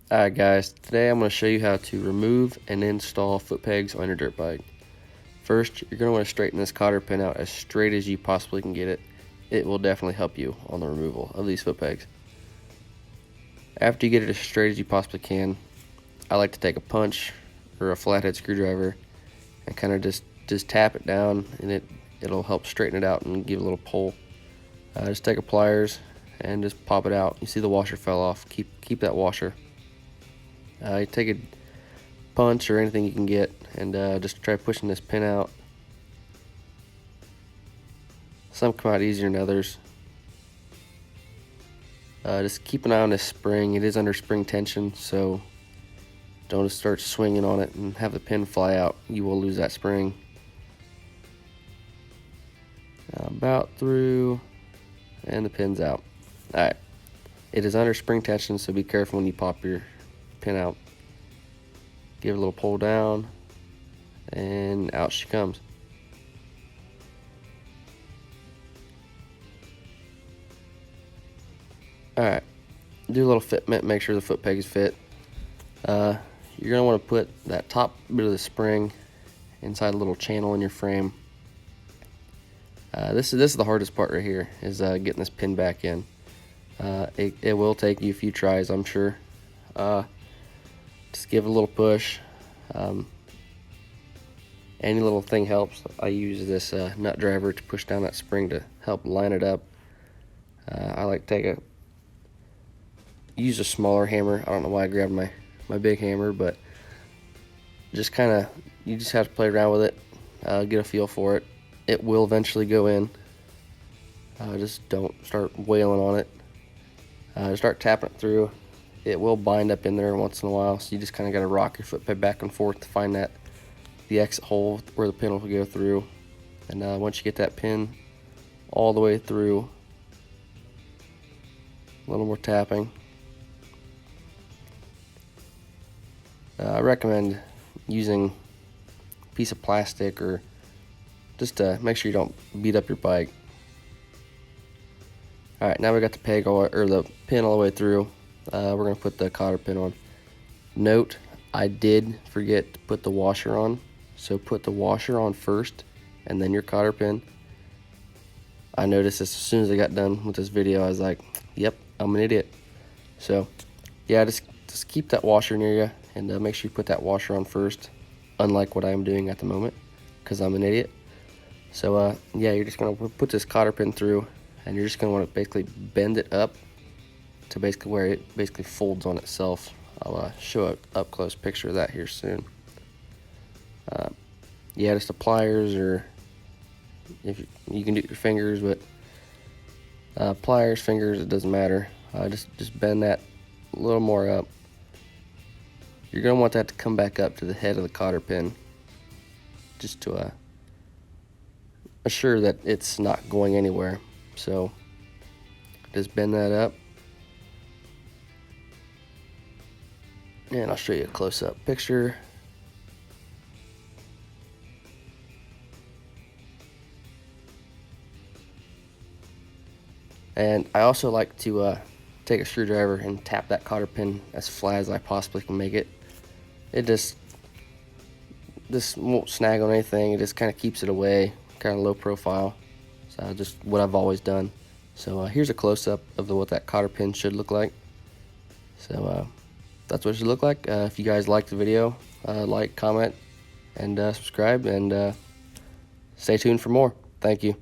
Alright guys, today I'm going to show you how to remove and install foot pegs on your dirt bike. First, you're going to want to straighten this cotter pin out as straight as you possibly can get it. It will definitely help you on the removal of these foot pegs. After you get it as straight as you possibly can, I like to take a punch or a flathead screwdriver and kind of just tap it down, and it'll help straighten it out and give it a little pull. Just take a pliers and just pop it out. You see the washer fell off. Keep that washer. You take a punch or anything you can get and just try pushing this pin out. Some come out easier than others. Just keep an eye on this spring. It is under spring tension, so don't just start swinging on it and have the pin fly out. You will lose that spring. About through, and the pin's out. Alright, it is under spring tension, so be careful when you pop your pin out. Give it a little pull down, and out she comes. Alright, do a little fitment, make sure the foot pegs fit. You're going to want to put that top bit of the spring inside a little channel in your frame. This is the hardest part right here, is getting this pin back in. It will take you a few tries, I'm sure. Just give it a little push. Any little thing helps. I use this nut driver to push down that spring to help line it up. I like to use a smaller hammer. I don't know why I grabbed my big hammer, but just you just have to play around with it, get a feel for it. It will eventually go in. Just don't start wailing on it. Just start tapping it through. It will bind up in there once in a while, so you just kind of got to rock your foot peg back and forth to find the exit hole where the pin will go through. And once you get that pin all the way through, a little more tapping. I recommend using a piece of plastic, or just to make sure you don't beat up your bike. Alright, now we got the the pin all the way through. We're going to put the cotter pin on. Note, I did forget to put the washer on, so put the washer on first and then your cotter pin. I noticed this as soon as I got done with this video. I was like, yep, I'm an idiot. So yeah, just keep that washer near you, and make sure you put that washer on first, unlike what I'm doing at the moment, because I'm an idiot. So yeah, you're just going to put this cotter pin through, and you're just going to want to basically bend it up to basically where it basically folds on itself. I'll show an up close picture of that here soon. Yeah, just the pliers, or if you can do it with your fingers, but pliers, fingers, it doesn't matter. Just bend that a little more up. You're going to want that to come back up to the head of the cotter pin, just to assure that it's not going anywhere. So just bend that up, and I'll show you a close-up picture. And I also like to take a screwdriver and tap that cotter pin as flat as I possibly can make it. This won't snag on anything. It just kind of keeps it away, kind of low profile. So just what I've always done. So here's a close-up of what that cotter pin should look like. So that's what it should look like. If you guys liked the video, like, comment, and subscribe, and stay tuned for more. Thank you.